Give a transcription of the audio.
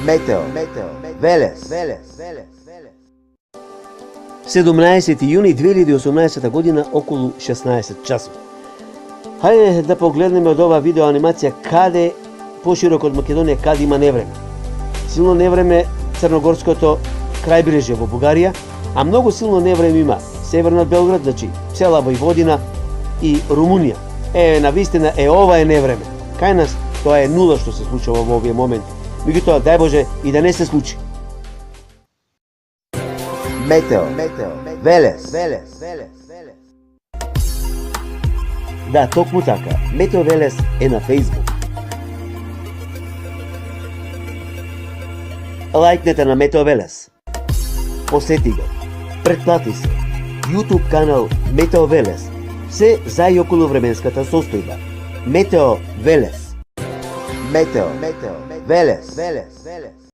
Метео Велес. 17 јуни 2018 година околу 16 часот. Хајде да погледнеме од ова видео анимација каде пошироко од Македонија каде има невреме. Силно невреме Црногорското крајбрежје во Бугарија, а многу силно невреме има северно од Белград, значи цела Војводина и Румунија. Навистина ова е невреме. Кај нас тоа е нула што се случува во овие моменти. Меѓутоа, дај Боже и да не се случи. Метео Велес. Да, токму така. Метео Велес е на Facebook. Лајкнете на Метео Велес. Посети го. Претплати се. YouTube канал Метео Велес. Се за и околу временската состојба. Метео Велес. Метео Велес.